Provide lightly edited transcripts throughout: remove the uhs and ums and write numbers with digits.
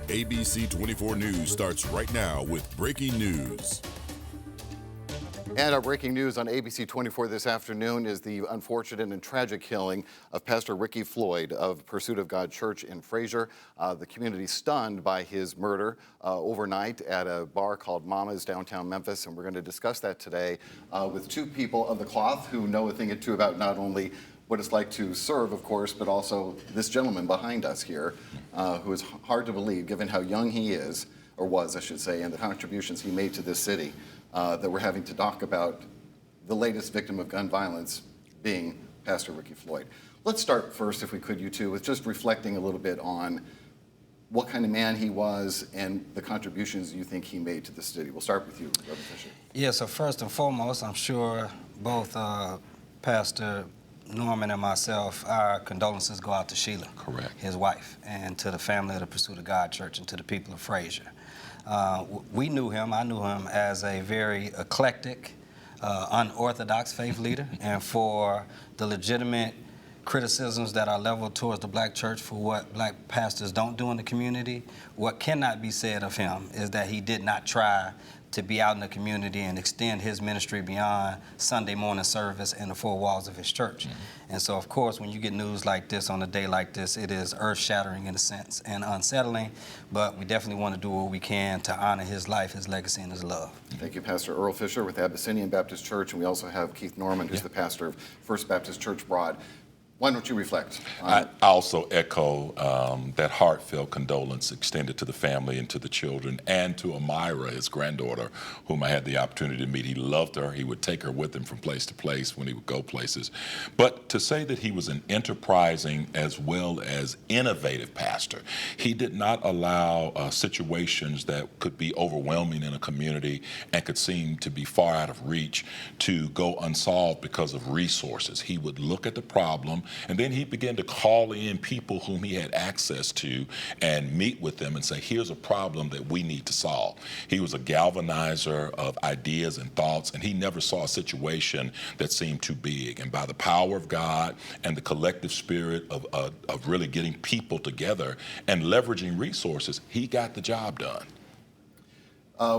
ABC 24 News starts right now with breaking news. And our breaking news on ABC 24 this afternoon is the unfortunate and tragic killing of Pastor Ricky Floyd of Pursuit of God Church in Fraser. The community stunned by his murder overnight at a bar called Mama's downtown Memphis. And we're going to discuss that today with two people of the cloth who know a thing or two about not only what it's like to serve, of course, but also this gentleman behind us here, who is hard to believe given how young he is, or was, I should say, and the contributions he made to this city. That we're having to talk about the latest victim of gun violence being Pastor Ricky Floyd. Let's start first, if we could, you two, with just reflecting a little bit on what kind of man he was and the contributions you think he made to the city. We'll start with you, Reverend Fisher. Yeah, so first and foremost, I'm sure both Pastor Norman and myself, our condolences go out to Sheila, correct, his wife, and to the family of the Pursuit of God Church and to the people of Fraser. We knew him, I knew him as a very eclectic, unorthodox faith leader, and for the legitimate criticisms that are leveled towards the black church for what black pastors don't do in the community, what cannot be said of him is that he did not try to be out in the community and extend his ministry beyond Sunday morning service and the four walls of his church. Mm-hmm. And so, of course, when you get news like this on a day like this, it is earth-shattering in a sense and unsettling, but we definitely want to do what we can to honor his life, his legacy, and his love. Thank you, Pastor Earle Fisher with Abyssinian Baptist Church, and we also have Keith Norman, who's the pastor of First Baptist Church Broad. Why don't you reflect? I also echo that heartfelt condolence extended to the family and to the children and to Amira, his granddaughter, whom I had the opportunity to meet. He loved her. He would take her with him from place to place when he would go places. But to say that he was an enterprising as well as innovative pastor, he did not allow situations that could be overwhelming in a community and could seem to be far out of reach to go unsolved because of resources. He would look at the problem, and then he began to call in people whom he had access to and meet with them and say, here's a problem that we need to solve. He was a galvanizer of ideas and thoughts, and he never saw a situation that seemed too big. And by the power of God and the collective spirit of really getting people together and leveraging resources, he got the job done.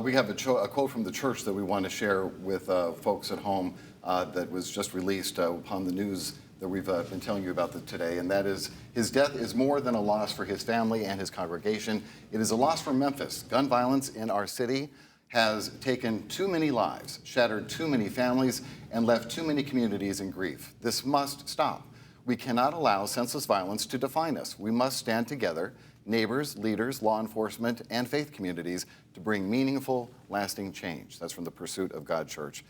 We have a quote from the church that we want to share with folks at home that was just released upon the news that we've been telling you about today, and that is, his death is more than a loss for his family and his congregation. It is a loss for Memphis. Gun violence in our city has taken too many lives, shattered too many families, and left too many communities in grief. This must stop. We cannot allow senseless violence to define us. We must stand together, neighbors, leaders, law enforcement, and faith communities, to bring meaningful, lasting change. That's from the Pursuit of God Church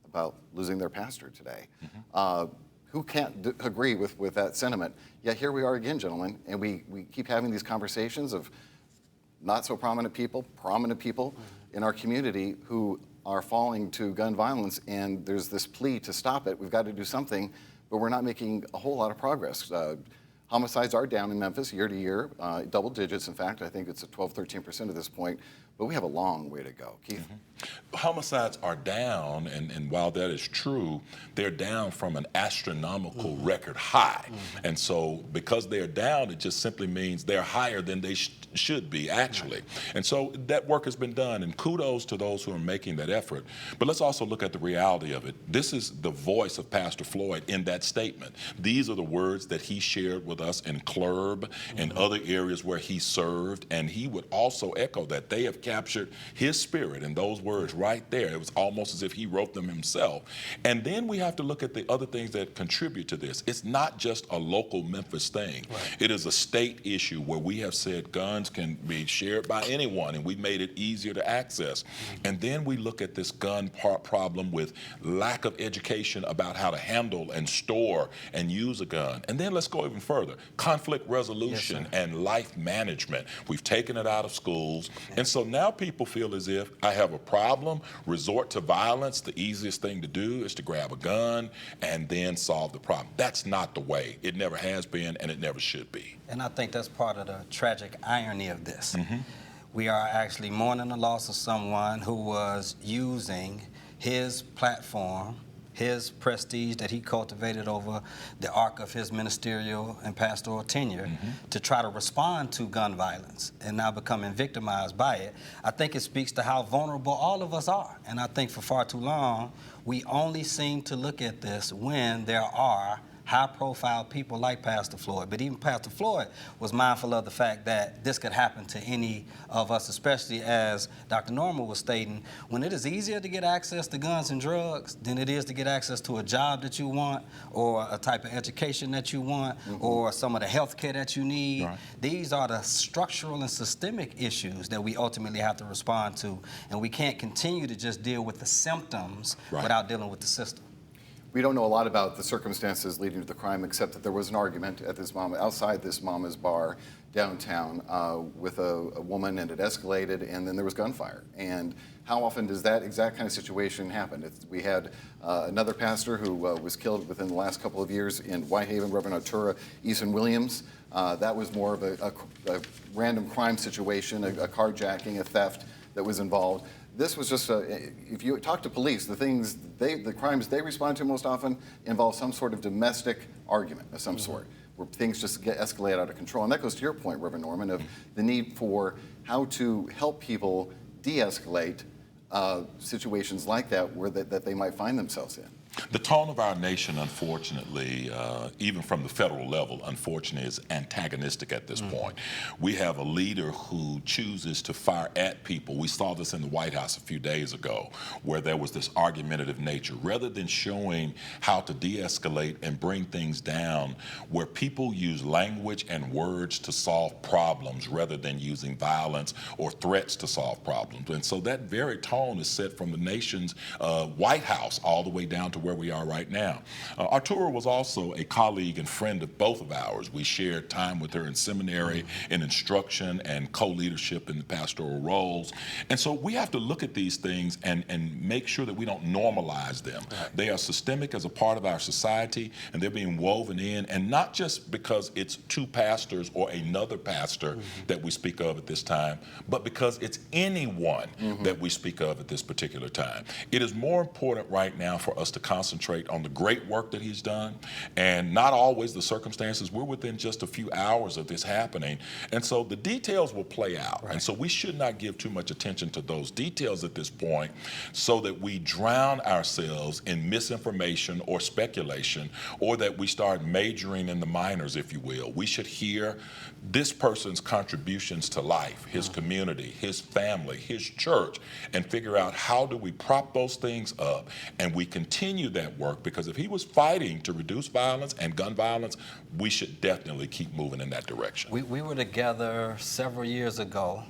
about losing their pastor today. Mm-hmm. Who can't agree with that sentiment? Yet here we are again, gentlemen, and we keep having these conversations of not so prominent people in our community who are falling to gun violence, and there's this plea to stop it. We've got to do something, but we're not making a whole lot of progress. Homicides are down in Memphis year to year, double digits. In fact, I think it's at 12, 13% at this point, but we have a long way to go. Keith? Mm-hmm. Homicides are down, and while that is true, they're down from an astronomical record high. Mm-hmm. And so because they're down, it just simply means they're higher than they should be, actually. Right. And so that work has been done, and kudos to those who are making that effort. But let's also look at the reality of it. This is the voice of Pastor Floyd in that statement. These are the words that he shared with us in Club and other areas where he served, and he would also echo that they have captured his spirit in those words right there. It was almost as if he wrote them himself. And then we have to look at the other things that contribute to this. It's not just a local Memphis thing. Right. It is a state issue where we have said guns can be shared by anyone, and we've made it easier to access. And then we look at this gun problem with lack of education about how to handle and store and use a gun. And then let's go even further. Conflict resolution and life management. We've taken it out of schools. And so now people feel as if I have a problem, resort to violence. The easiest thing to do is to grab a gun and then solve the problem. That's not the way. It never has been, and it never should be. And I think that's part of the tragic irony of this. Mm-hmm. We are actually mourning the loss of someone who was using his platform, his prestige that he cultivated over the arc of his ministerial and pastoral tenure to try to respond to gun violence and now becoming victimized by it, I think it speaks to how vulnerable all of us are. And I think for far too long, we only seem to look at this when there are high-profile people like Pastor Floyd. But even Pastor Floyd was mindful of the fact that this could happen to any of us, especially as Dr. Norman was stating, when it is easier to get access to guns and drugs than it is to get access to a job that you want or a type of education that you want or some of the health care that you need. Right. These are the structural and systemic issues that we ultimately have to respond to, and we can't continue to just deal with the symptoms without dealing with the system. We don't know a lot about the circumstances leading to the crime, except that there was an argument at this outside this Mama's bar downtown with a woman, and it escalated, and then there was gunfire. And how often does that exact kind of situation happen? We had another pastor who was killed within the last couple of years in Whitehaven, Reverend Artura Eason Williams. That was more of a random crime situation, a carjacking, a theft that was involved. This was just if you talk to police, the crimes they respond to most often involve some sort of domestic argument of some sort, where things just escalate out of control. And that goes to your point, Reverend Norman, of the need for how to help people de-escalate situations like that where that they might find themselves in. The tone of our nation, unfortunately, even from the federal level, unfortunately, is antagonistic at this point. We have a leader who chooses to fire at people. We saw this in the White House a few days ago, where there was this argumentative nature. Rather than showing how to de-escalate and bring things down, where people use language and words to solve problems rather than using violence or threats to solve problems. And so that very tone is set from the nation's White House all the way down to where we are right now. Artura was also a colleague and friend of both of ours. We shared time with her in seminary, in instruction, and co-leadership in the pastoral roles. And so we have to look at these things and make sure that we don't normalize them. Right. They are systemic as a part of our society, and they're being woven in, and not just because it's two pastors or another pastor that we speak of at this time, but because it's anyone that we speak of at this particular time. It is more important right now for us to concentrate on the great work that he's done, and not always the circumstances. We're within just a few hours of this happening, and so the details will play out. Right. And so we should not give too much attention to those details at this point, so that we drown ourselves in misinformation or speculation, or that we start majoring in the minors, if you will. We should hear this person's contributions to life, his community, his family, his church, and figure out how do we prop those things up, and we continue that work, because if he was fighting to reduce violence and gun violence, we should definitely keep moving in that direction. We were together several years ago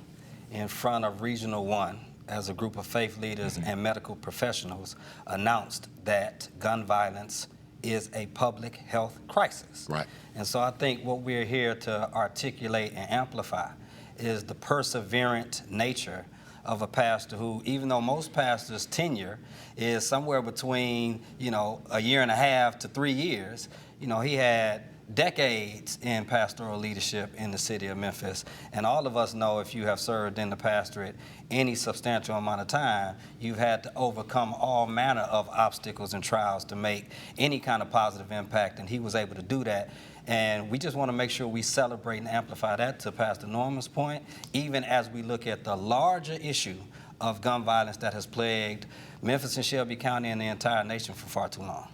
in front of Regional 1 as a group of faith leaders and medical professionals announced that gun violence is a public health crisis. Right. And so I think what we're here to articulate and amplify is the perseverant nature of a pastor who, even though most pastors' tenure is somewhere between, a year and a half to 3 years, he had decades in pastoral leadership in the city of Memphis. And all of us know, if you have served in the pastorate any substantial amount of time, you've had to overcome all manner of obstacles and trials to make any kind of positive impact, and he was able to do that. And we just want to make sure we celebrate and amplify that, to Pastor Norman's point, even as we look at the larger issue of gun violence that has plagued Memphis and Shelby County and the entire nation for far too long.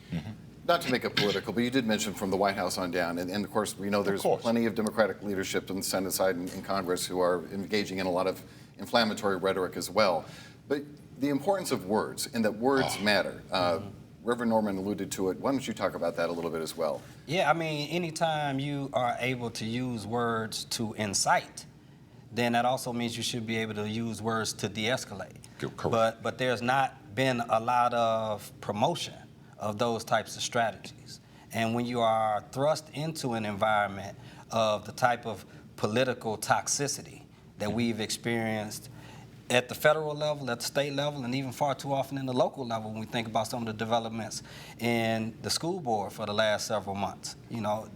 Not to make it political, but you did mention from the White House on down, and of course we know there's plenty of Democratic leadership on the Senate side and in Congress who are engaging in a lot of inflammatory rhetoric as well. But the importance of words, and that words matter. Reverend Norman alluded to it. Why don't you talk about that a little bit as well? Yeah, I mean, anytime you are able to use words to incite, then that also means you should be able to use words to de-escalate. But there's not been a lot of promotion of those types of strategies. And when you are thrust into an environment of the type of political toxicity that we've experienced at the federal level, at the state level, and even far too often in the local level when we think about some of the developments in the school board for the last several months.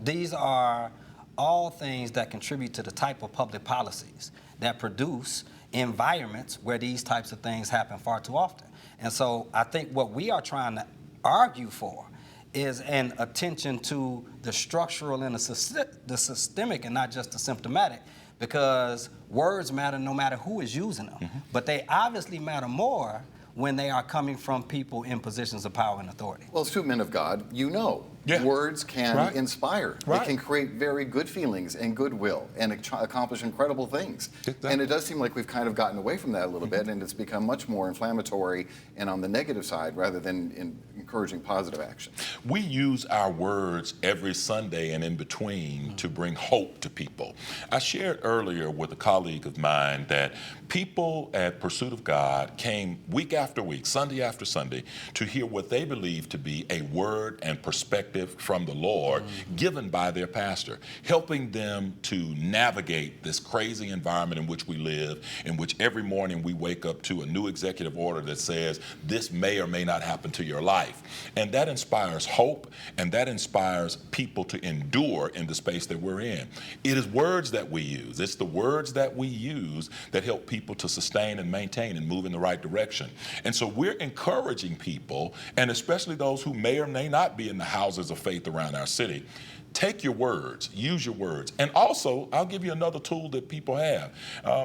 These are all things that contribute to the type of public policies that produce environments where these types of things happen far too often. And so I think what we are trying to argue for is an attention to the structural and the systemic and not just the symptomatic, because words matter no matter who is using them. But they obviously matter more when they are coming from people in positions of power and authority. Well, as two men of God, words can inspire. They can create very good feelings and goodwill and accomplish incredible things. Exactly. And it does seem like we've kind of gotten away from that a little bit, and it's become much more inflammatory and on the negative side rather than encouraging positive action. We use our words every Sunday and in between to bring hope to people. I shared earlier with a colleague of mine that people at Pursuit of God came week after week, Sunday after Sunday, to hear what they believe to be a word and perspective from the Lord given by their pastor, helping them to navigate this crazy environment in which we live, in which every morning we wake up to a new executive order that says this may or may not happen to your life. And that inspires hope, and that inspires people to endure in the space that we're in. It is words that we use. It's the words that we use that help people to sustain and maintain and move in the right direction. And so we're encouraging people, and especially those who may or may not be in the houses of faith around our city, take your words, use your words. And also, I'll give you another tool that people have.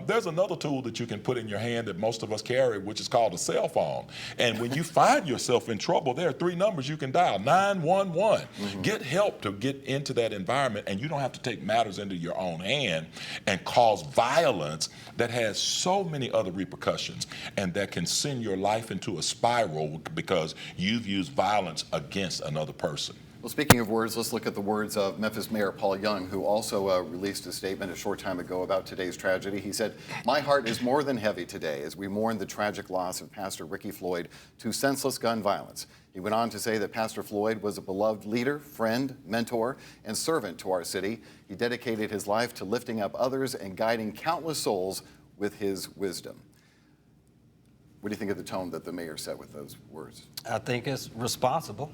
There's another tool that you can put in your hand that most of us carry, which is called a cell phone. And when you find yourself in trouble, there are 3 numbers you can dial, 911. Get help to get into that environment, and you don't have to take matters into your own hand and cause violence that has so many other repercussions and that can send your life into a spiral because you've used violence against another person. Well, speaking of words, let's look at the words of Memphis Mayor Paul Young, who also released a statement a short time ago about today's tragedy. He said, "My heart is more than heavy today as we mourn the tragic loss of Pastor Ricky Floyd to senseless gun violence." He went on to say that Pastor Floyd was a beloved leader, friend, mentor, and servant to our city. He dedicated his life to lifting up others and guiding countless souls with his wisdom. What do you think of the tone that the mayor set with those words? I think it's responsible.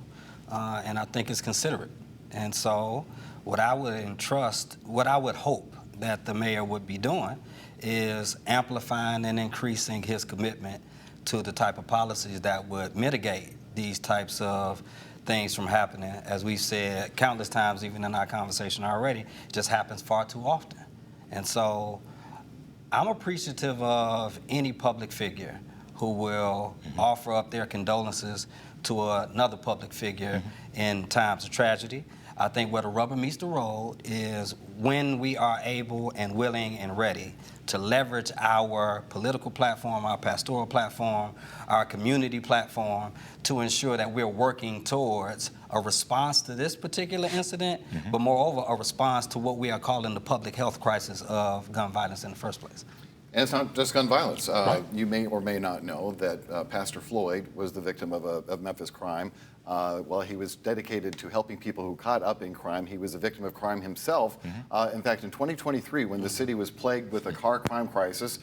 And I think it's considerate. And so what I would hope that the mayor would be doing is amplifying and increasing his commitment to the type of policies that would mitigate these types of things from happening. As we've said countless times, even in our conversation already, it just happens far too often. And so I'm appreciative of any public figure who will offer up their condolences to another public figure in times of tragedy. I think where the rubber meets the road is when we are able and willing and ready to leverage our political platform, our pastoral platform, our community platform to ensure that we're working towards a response to this particular incident, but moreover, a response to what we are calling the public health crisis of gun violence in the first place. And it's not just gun violence. You may or may not know that Pastor Floyd was the victim of a Memphis crime. While he was dedicated to helping people who caught up in crime, he was a victim of crime himself. In fact, in 2023, when the city was plagued with a car crime crisis,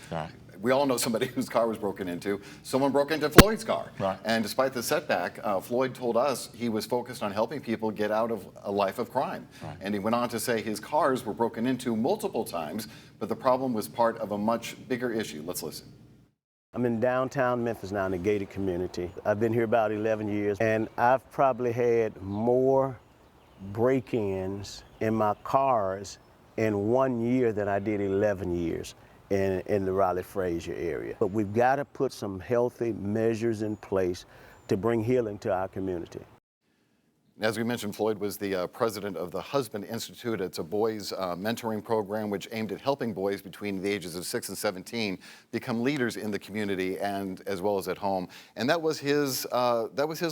we all know somebody whose car was broken into. Someone broke into Floyd's car. And despite the setback, Floyd told us he was focused on helping people get out of a life of crime. And he went on to say his cars were broken into multiple times, but the problem was part of a much bigger issue. Let's listen. I'm in downtown Memphis now in the gated community. I've been here about 11 years, and I've probably had more break-ins in my cars in 1 year than I did 11 years in the Raleigh-Frazier area. But we've got to put some healthy measures in place to bring healing to our community. As we mentioned, Floyd was the president of the Husband Institute. It's a boys' mentoring program which aimed at helping boys between the ages of 6 and 17 become leaders in the community and as well as at home. And that was his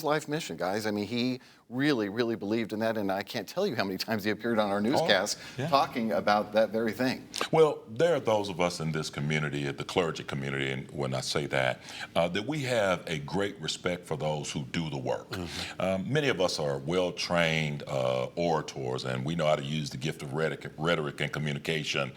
life mission, guys. I mean, he really, really believed in that, and I can't tell you how many times he appeared on our newscasts talking about that very thing. Well, there are those of us in this community, the clergy community, and when I say that, that we have a great respect for those who do the work. Many of us are well-trained orators, and we know how to use the gift of rhetoric and communication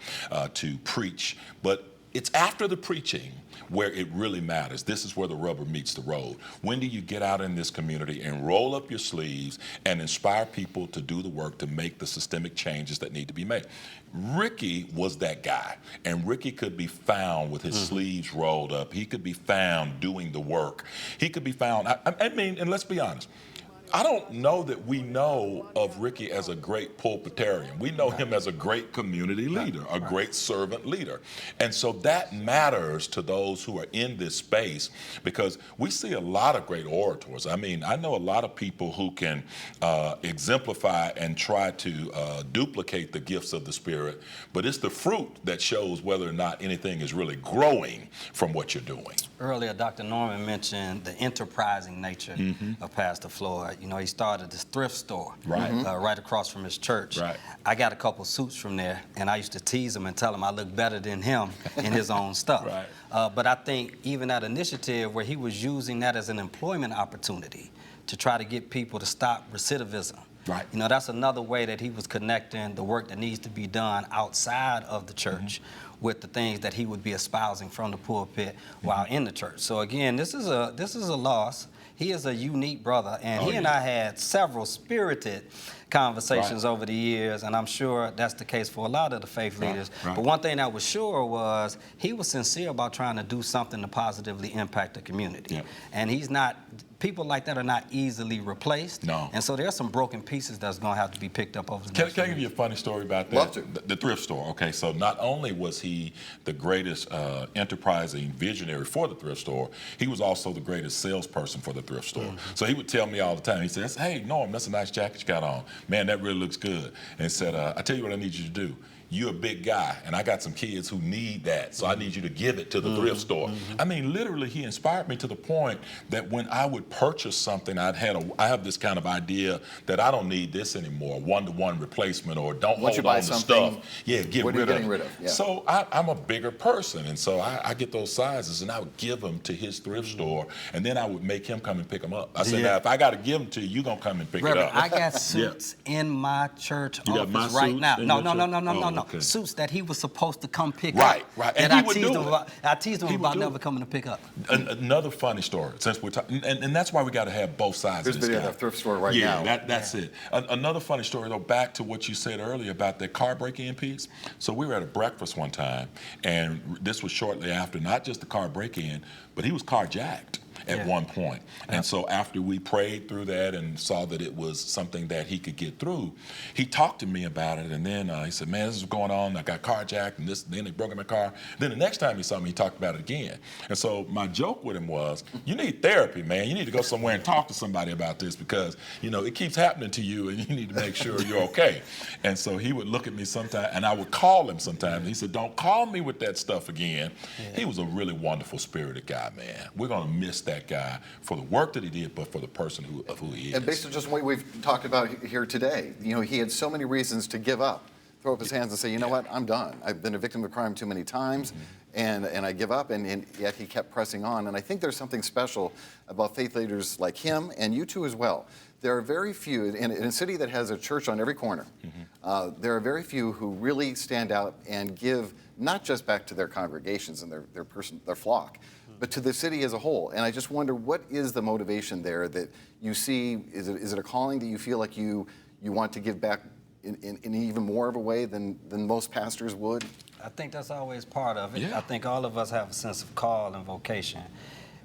to preach, but it's after the preaching where it really matters. This is where the rubber meets the road. When do you get out in this community and roll up your sleeves and inspire people to do the work to make the systemic changes that need to be made? Ricky was that guy, and Ricky could be found with his sleeves rolled up. He could be found doing the work. He could be found, I mean, and let's be honest, I don't know that we know of Ricky as a great pulpitarian. We know him as a great community leader, a great servant leader. And so that matters to those who are in this space, because we see a lot of great orators. I mean, I know a lot of people who can exemplify and try to duplicate the gifts of the Spirit, but it's the fruit that shows whether or not anything is really growing from what you're doing. Earlier, Dr. Norman mentioned the enterprising nature of Pastor Floyd. You know, he started this thrift store right across from his church. Right. I got a couple suits from there, and I used to tease him and tell him I look better than him in his own stuff. Right. But I think even that initiative where he was using that as an employment opportunity to try to get people to stop recidivism. Right. You know, that's another way that he was connecting the work that needs to be done outside of the church with the things that he would be espousing from the pulpit while in the church. So again, this is a loss. He is a unique brother, and he and I had several spirited conversations over the years, and I'm sure that's the case for a lot of the faith leaders. But one thing I was sure was he was sincere about trying to do something to positively impact the community. And he's not, people like that are not easily replaced. No. And so there's some broken pieces that's going to have to be picked up over the next Can I give you a funny story about that? Love to. The thrift store. Okay, so not only was he the greatest enterprising visionary for the thrift store, he was also the greatest salesperson for the thrift store. So he would tell me all the time, he says, "Hey, Norm, that's a nice jacket you got on. Man, that really looks good." And he said, "I tell you what I need you to do. You're a big guy, and I got some kids who need that, so I need you to give it to the thrift store." I mean, literally, he inspired me to the point that when I would purchase something, I have this kind of idea that I don't need this anymore, one-to-one replacement, or don't Once you hold buy on to something, stuff. Yeah, get what are you rid of getting it. rid of? Yeah. So I'm a bigger person, and so I get those sizes, and I would give them to his thrift store, and then I would make him come and pick them up. I said, "Now, if I got to give them to you, you're going to come and pick it up." I got suits in my church You got my office right suits now. in No, your no, no, church? no, no, Oh, no. okay. Suits that he was supposed to come pick Right, up. right. And And he I would teased do him it. about, I teased him He would about do never it. coming to pick up. Another funny story, since we're talking, and that's why we got to have both sides There's of this video guy. of that thrift store right now. Yeah, that's it. Another funny story, though, back to what you said earlier about that car break-in piece. So we were at a breakfast one time, and this was shortly after, not just the car break-in, but he was carjacked at one point. And so after we prayed through that and saw that it was something that he could get through, he talked to me about it, and then he said, "Man, this is going on. I got carjacked, and then they broke in my car." Then the next time he saw me, he talked about it again. And so my joke with him was, "You need therapy, man. You need to go somewhere and talk to somebody about this, because, you know, it keeps happening to you, and you need to make sure you're okay." And so he would look at me sometimes, and I would call him sometimes. He said, "Don't call me with that stuff again." He was a really wonderful spirited guy, man. We're going to miss that guy for the work that he did, but for the person of who he is. And based on just what we've talked about here today, you know, he had so many reasons to give up, throw up his hands and say, "You know what, I'm done. I've been a victim of crime too many times, and I give up," and yet he kept pressing on. And I think there's something special about faith leaders like him, and you too as well. There are very few, in a city that has a church on every corner, there are very few who really stand out and give not just back to their congregations and their flock, but to the city as a whole. And I just wonder, what is the motivation there that you see? Is it a calling that you feel like you want to give back in even more of a way than most pastors would? I think that's always part of it. Yeah. I think all of us have a sense of call and vocation.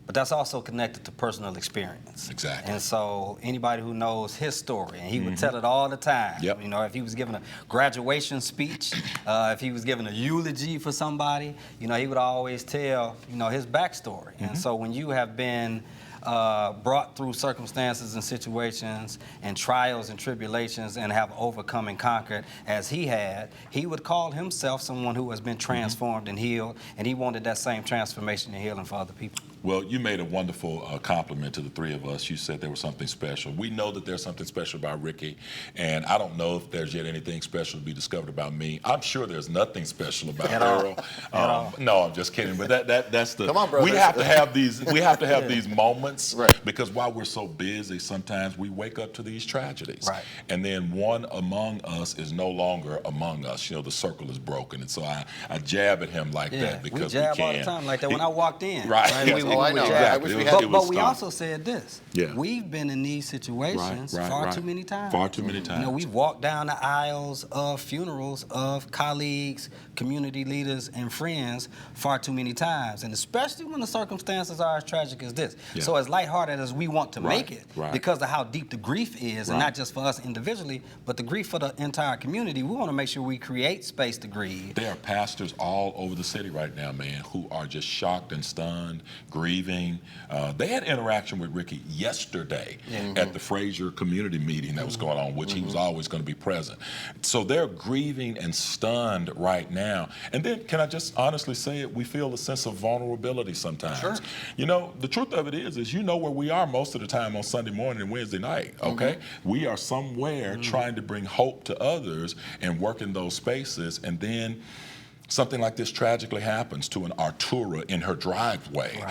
But that's also connected to personal experience. Exactly. And so anybody who knows his story, and he would tell it all the time. Yep. You know, if he was giving a graduation speech, if he was giving a eulogy for somebody, you know, he would always tell, you know, his backstory. And so when you have been brought through circumstances and situations and trials and tribulations and have overcome and conquered as he had, he would call himself someone who has been transformed and healed, and he wanted that same transformation and healing for other people. Well, you made a wonderful compliment to the three of us. You said there was something special. We know that there's something special about Ricky, and I don't know if there's yet anything special to be discovered about me. I'm sure there's nothing special about Earle. No, I'm just kidding. But that's the. Come on, brothers. We have to have these. We have to have these moments, right? Because while we're so busy, sometimes we wake up to these tragedies, right? And then one among us is no longer among us. You know, the circle is broken, and so I jab at him like that because we jab all the time like that. When I walked in, right? We I know. jab. I wish we had. But we also said this. Yeah. We've been in these situations far too many times. Far too many times. You know, we've walked down the aisles of funerals of colleagues, community leaders, and friends far too many times, and especially when the circumstances are as tragic as this. Yeah. So as lighthearted as we want to make it, right. because of how deep the grief is, and not just for us individually, but the grief for the entire community, we want to make sure we create space to grieve. There are pastors all over the city right now, man, who are just shocked and stunned, grieving. They had interaction with Ricky yesterday at the Fraser community meeting that was going on, which he was always going to be present. So they're grieving and stunned right now. And then, can I just honestly say it, we feel a sense of vulnerability sometimes. Sure. You know, the truth of it is you know where we are most of the time on Sunday morning and Wednesday night, okay? We are somewhere trying to bring hope to others and work in those spaces, and then something like this tragically happens to an Artura in her driveway,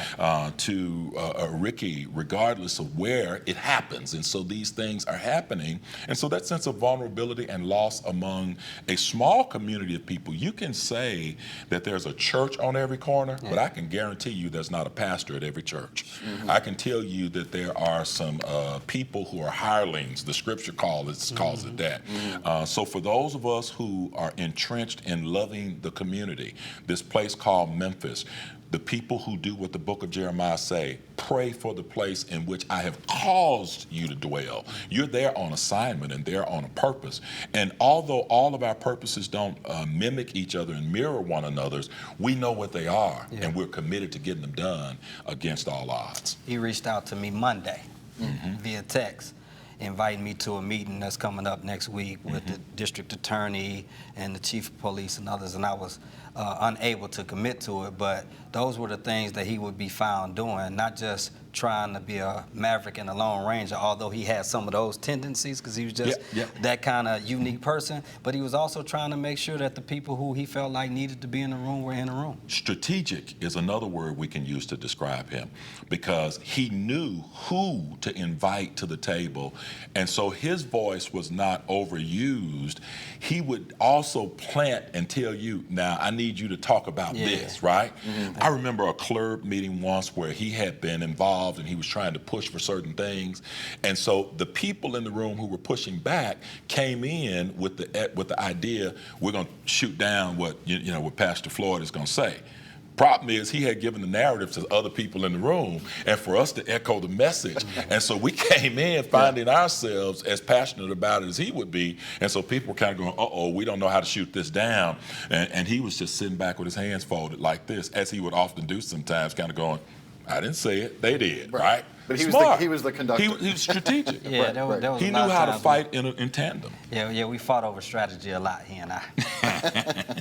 to Ricky, regardless of where it happens. And so these things are happening. And so that sense of vulnerability and loss among a small community of people, you can say that there's a church on every corner, but I can guarantee you there's not a pastor at every church. I can tell you that there are some people who are hirelings. The scripture calls it that. So for those of us who are entrenched in loving the community, this place called Memphis, the people who do what the book of Jeremiah say, pray for the place in which I have caused you to dwell. You're there on assignment and there on a purpose. And although all of our purposes don't mimic each other and mirror one another's, we know what they are, and we're committed to getting them done against all odds. He reached out to me Monday via text, inviting me to a meeting that's coming up next week with the district attorney and the chief of police and others, and I was unable to commit to it, but those were the things that he would be found doing, not just trying to be a maverick and a Lone Ranger, although he had some of those tendencies because he was just that kind of unique person, but he was also trying to make sure that the people who he felt like needed to be in the room were in the room. Strategic is another word we can use to describe him, because he knew who to invite to the table, and so his voice was not overused. He would also plant and tell you, now I need you to talk about this, right? I remember a club meeting once where he had been involved and he was trying to push for certain things, and so the people in the room who were pushing back came in with the idea, we're going to shoot down what what Pastor Floyd is going to say. Problem is, he had given the narrative to other people in the room, and for us to echo the message. And so we came in finding ourselves as passionate about it as he would be. And so people were kind of going, uh-oh, we don't know how to shoot this down. And he was just sitting back with his hands folded like this, as he would often do sometimes, kind of going, I didn't say it, they did, right? But he was the conductor. He was strategic. There was he knew how to fight in tandem. Yeah, we fought over strategy a lot, he and I.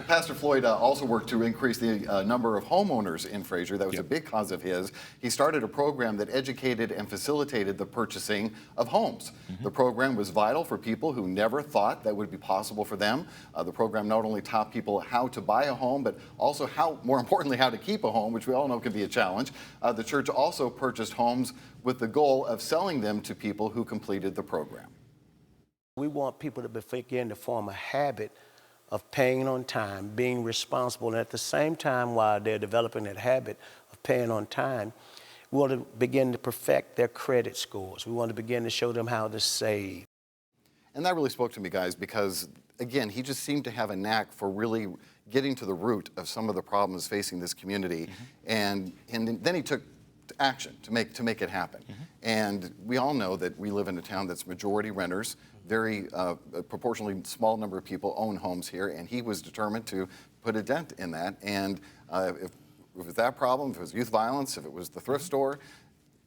Pastor Floyd also worked to increase the number of homeowners in Fraser. That was a big cause of his. He started a program that educated and facilitated the purchasing of homes. The program was vital for people who never thought that would be possible for them. The program not only taught people how to buy a home, but also more importantly, how to keep a home, which we all know can be a challenge. The church also purchased homes with the goal of selling them to people who completed the program. We want people to begin to form a habit of paying on time, being responsible, and at the same time, while they're developing that habit of paying on time, we want to begin to perfect their credit scores. We want to begin to show them how to save. And that really spoke to me, guys, because, again, he just seemed to have a knack for really getting to the root of some of the problems facing this community, and then he took action to make it happen. And we all know that we live in a town that's majority renters. Very proportionally small number of people own homes here, and he was determined to put a dent in that. And if it was that problem, if it was youth violence, if it was the thrift store,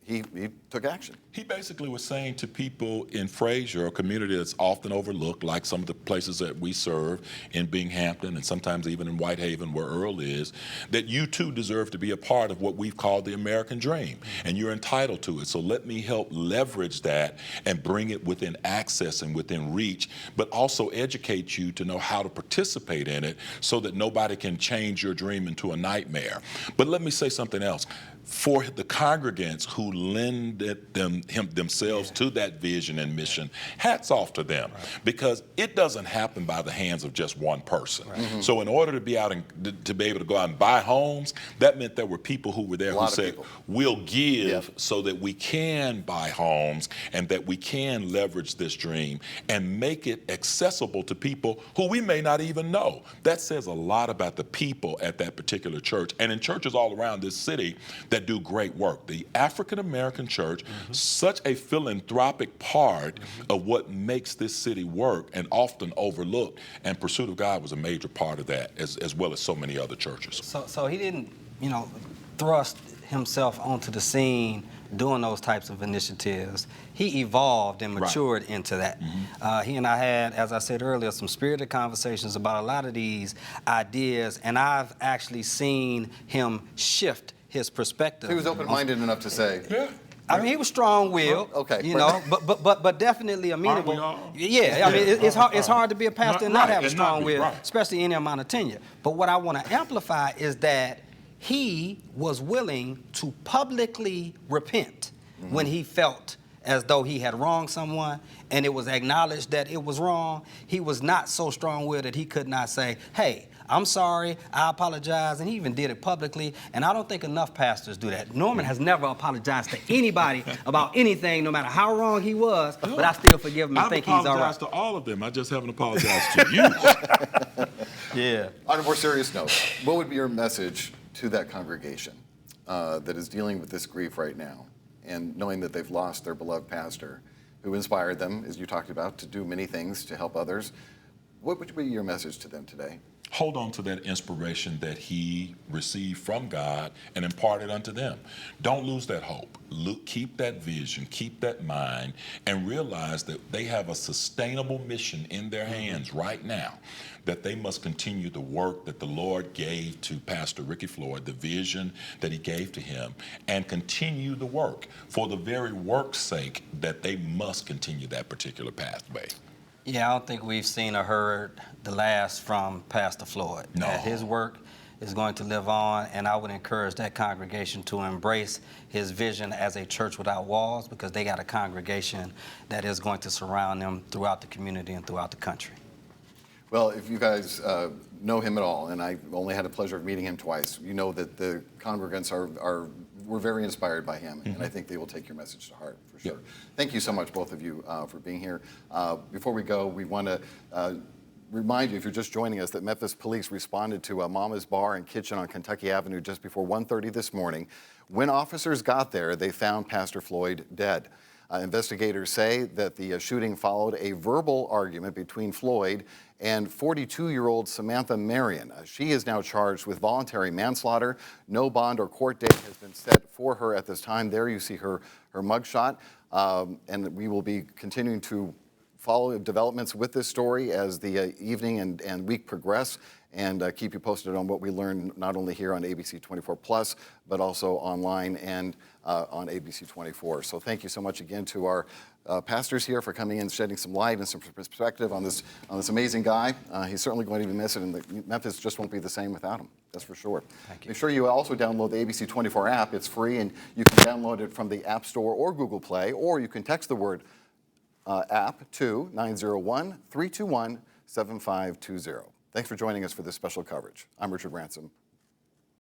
he took action. He basically was saying to people in Fraser, a community that's often overlooked, like some of the places that we serve in Binghamton and sometimes even in Whitehaven where Earle is, that you too deserve to be a part of what we've called the American dream, and you're entitled to it. So let me help leverage that and bring it within access and within reach, but also educate you to know how to participate in it so that nobody can change your dream into a nightmare. But let me say something else. For the congregants who lended themselves to that vision and mission, hats off to them, because it doesn't happen by the hands of just one person. So in order to be out and to be able to go out and buy homes, that meant there were people who were there who said, we'll give so that we can buy homes and that we can leverage this dream and make it accessible to people who we may not even know. That says a lot about the people at that particular church and in churches all around this city that do great work. The African American church, such a philanthropic part of what makes this city work and often overlooked, and Pursuit of God was a major part of that, as well as so many other churches. So he didn't, thrust himself onto the scene doing those types of initiatives. He evolved and matured into that. He and I had, as I said earlier, some spirited conversations about a lot of these ideas, and I've actually seen him shift his perspective. So he was open-minded enough to say. I mean, he was strong-willed, but definitely amenable. Aren't we all? Yeah, I mean, it's hard to be a pastor and not have a strong will, especially any amount of tenure. But what I want to amplify is that he was willing to publicly repent when he felt as though he had wronged someone and it was acknowledged that it was wrong. He was not so strong-willed that he could not say, hey, I'm sorry, I apologize, and he even did it publicly, and I don't think enough pastors do that. Norman has never apologized to anybody about anything, no matter how wrong he was, but I still forgive him and think he's all right. I've apologized to all of them. I just haven't apologized to you. On a more serious note, what would be your message to that congregation that is dealing with this grief right now, and knowing that they've lost their beloved pastor, who inspired them, as you talked about, to do many things to help others? What would be your message to them today? Hold on to that inspiration that he received from God and imparted unto them. Don't lose that hope. Keep that vision, keep that mind, and realize that they have a sustainable mission in their hands right now, that they must continue the work that the Lord gave to Pastor Ricky Floyd, the vision that he gave to him, and continue the work for the very work's sake, that they must continue that particular pathway. Yeah, I don't think we've seen or heard the last from Pastor Floyd. No. His work is going to live on, and I would encourage that congregation to embrace his vision as a church without walls, because they got a congregation that is going to surround them throughout the community and throughout the country. Well, if you guys know him at all, and I only had the pleasure of meeting him twice, you know that the congregants were very inspired by him, and I think they will take your message to heart, for sure. Thank you so much, both of you, for being here. Before we go, we want to remind you, if you're just joining us, that Memphis police responded to Mama's Bar and Kitchen on Kentucky Avenue just before 1:30 this morning. When officers got there, they found Pastor Floyd dead. Investigators say that the shooting followed a verbal argument between Floyd and 42-year-old Samantha Marion. She is now charged with voluntary manslaughter. No bond or court date has been set for her at this time. There you see her mugshot. And we will be continuing to follow developments with this story as the evening and week progress, and keep you posted on what we learn, not only here on ABC 24+, but also online and on ABC 24. So thank you so much again to our pastors here for coming in, shedding some light and some perspective on this amazing guy. He's certainly going to be missed, and Memphis just won't be the same without him. That's for sure. Thank you. Make sure you also download the ABC 24 app. It's free, and you can download it from the App Store or Google Play, or you can text the word app to 901-321-7520. Thanks for joining us for this special coverage. I'm Richard Ransom.